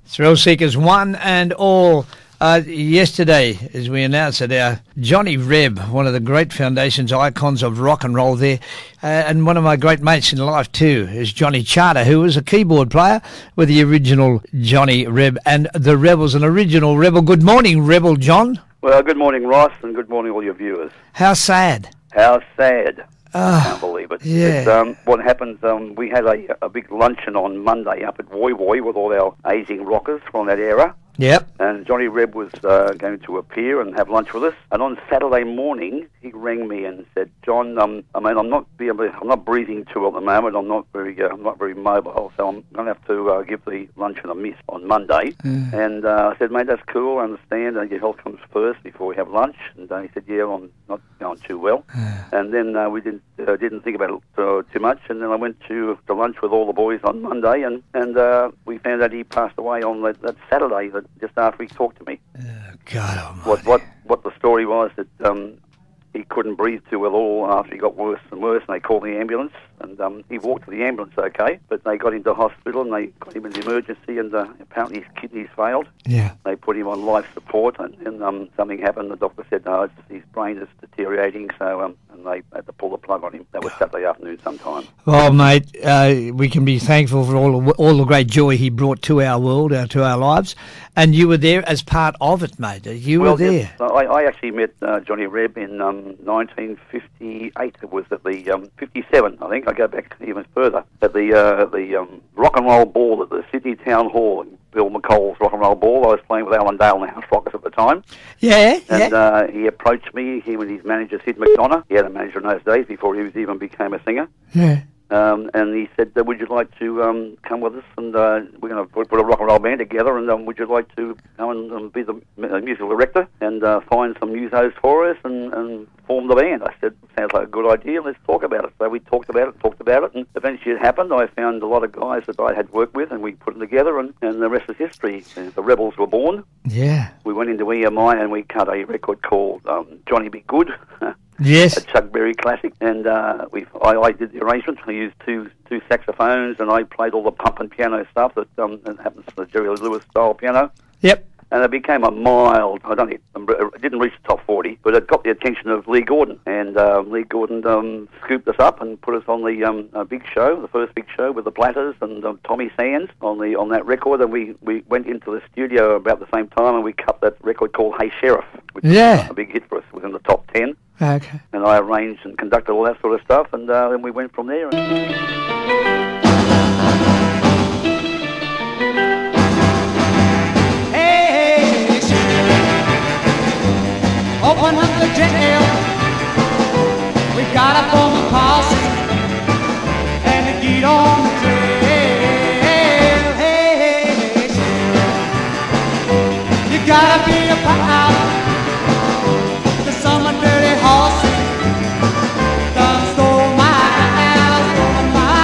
Thrill Seekers, one and all. Yesterday, as we announced it, our Johnny Rebb, one of the great foundations, icons of rock and roll there, and one of my great mates in life too, is Johnny Charter, who was a keyboard player with the original Johnny Rebb and the Rebels, an original Rebel. Good morning, Rebel John. Well, good morning, Ross, and good morning, all your viewers. How sad. How sad. I can't believe it. Yeah. What happened, we had a big luncheon on Monday up at Woy Woy with all our aging rockers from that era. Yep. And Johnny Rebb was going to appear and have lunch with us. And on Saturday morning, he rang me and said, "John, I'm not breathing too well at the moment. I'm not very mobile, so I'm going to have to give the luncheon a miss on Monday." And I said, "Mate, that's cool. I understand. Your health comes first before we have lunch." And he said, "Yeah, I'm not going too well." And then we didn't think about it too much. And then I went to lunch with all the boys on Monday, and we found out he passed away on that Saturday. Just after he talked to me. God almighty. What the story was that he couldn't breathe too well at all after he got worse and worse, and they called the ambulance, and he walked to the ambulance okay, but they got him to hospital and they got him into emergency, and apparently his kidneys failed. Yeah. They put him on life support, and something happened. The doctor said, "No, his brain is deteriorating," so and they had to pull the plug on him. That was Saturday afternoon sometime. Well, mate, we can be thankful for all the great joy he brought to our world, to our lives, and you were there as part of it, mate. You were there. Yes, I actually met Johnny Rebb in 1958. It was at the 57, I think. I go back even further, at the rock and roll ball at the Sydney Town Hall. Bill McColl's rock and roll ball. I was playing with Alan Dale and the House Rockers at the time. Yeah, and he approached me, he and his manager, Sid McDonough. He had a manager in those days before he even became a singer. Yeah. And he said, "Would you like to come with us? And we're going to put a rock and roll band together. And would you like to come and be the musical director and find some musos for us and form the band?" I said, "Sounds like a good idea. Let's talk about it." So we talked about it, and eventually it happened. I found a lot of guys that I had worked with, and we put them together, and the rest is history. The Rebels were born. Yeah. We went into EMI and we cut a record called Johnny Be Good. Yes. A Chuck Berry classic, and I did the arrangement. I used two saxophones, and I played all the pump and piano stuff that happens to the Jerry Lewis style piano. Yep. And it became a mild. It didn't reach the top 40, but it got the attention of Lee Gordon, and Lee Gordon scooped us up and put us on the big show, the first big show with the Platters and Tommy Sands on that record. And we went into the studio about the same time, and we cut that record called Hey Sheriff, which was a big hit for us. It was in the top 10. Okay. And I arranged and conducted all that sort of stuff, and then we went from there. Hey, open up the jail. We got a phone posse and to get on the trail. Hey, you gotta be a pal. Some dirty horse done stole my house, stole my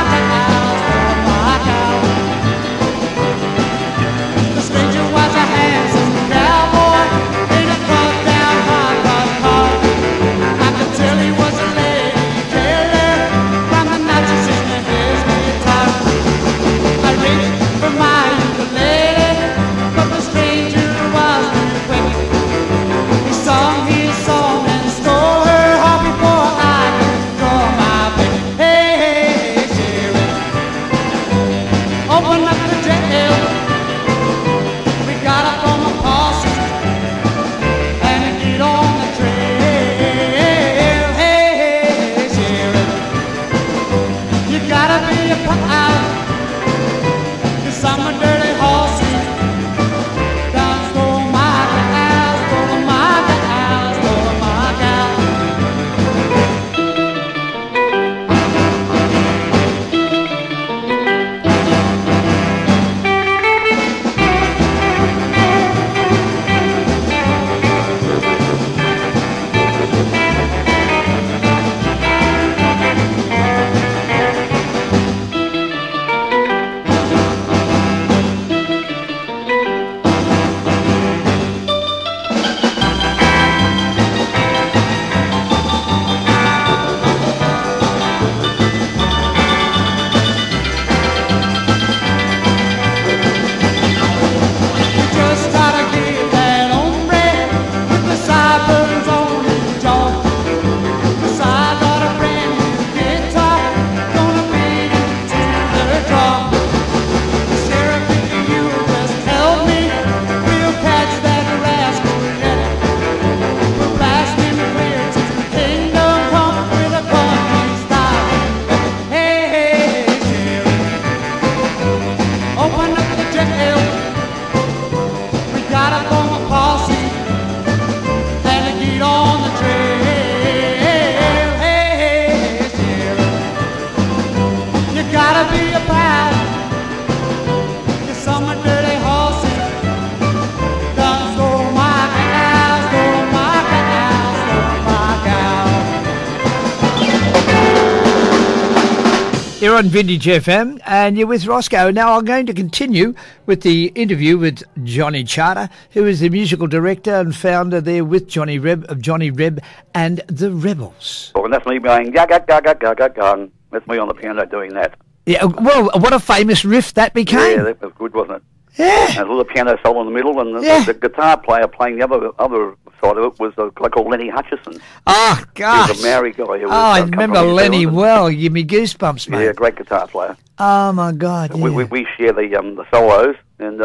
You're on Vintage FM and you're with Rossco. Now I'm going to continue with the interview with Johnny Charter, who is the musical director and founder there with Johnny Rebb of Johnny Rebb and the Rebels. Well, and that's me going, ga-ga-ga-ga-ga-ga-ga. That's me on the piano doing that. Yeah, well, what a famous riff that became. Yeah, that was good, wasn't it? Yeah. And a little piano solo in the middle, and the guitar player playing the other side of it was a guy called Lenny Hutchison. Oh, gosh. He was a Maori guy. Who was, I remember Lenny well. You give me goosebumps, mate. Yeah, great guitar player. Oh, my God, yeah. We share the solos, and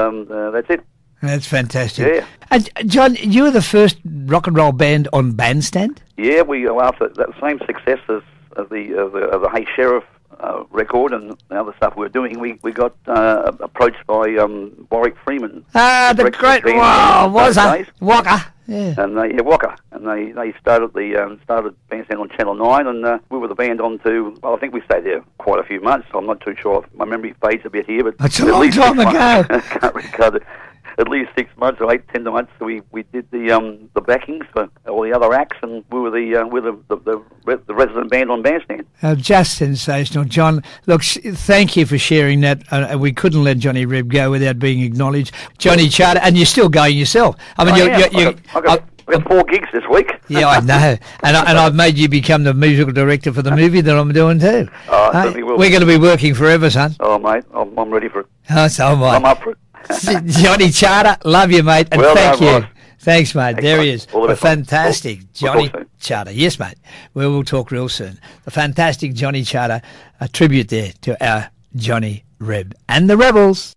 that's it. That's fantastic. Yeah. And John, you were the first rock and roll band on Bandstand? Yeah, we after that same success as the Hey Sheriff record and the other stuff we were doing, we got approached by Warwick Freeman. Ah, the great Waka. Yeah. And Waka, and they started started Bandstand on Channel 9, and we were the band on to. Well, I think we stayed there quite a few months. I'm not too sure. My memory fades a bit here, but it's a long time ago. Can't recover it. At least 6 months or 10 months, we did the backings for all the other acts, and we were the resident band on Bandstand. Just sensational, John. Look, thank you for sharing that. We couldn't let Johnny Rebb go without being acknowledged. Johnny Charter, and you're still going yourself. I mean, I got 4 gigs this week. Yeah, I know, and I've made you become the musical director for the movie that I'm doing too. We're going to be working forever, son. Oh, mate, I'm ready for it. Oh, so am I. I'm up for it. Johnny Charter, love you, mate, and thank you. Thanks, mate. Thanks, there he is. The fantastic Johnny Charter. Yes, mate. We'll talk real soon. The fantastic Johnny Charter, a tribute there to our Johnny Rebb and the Rebels.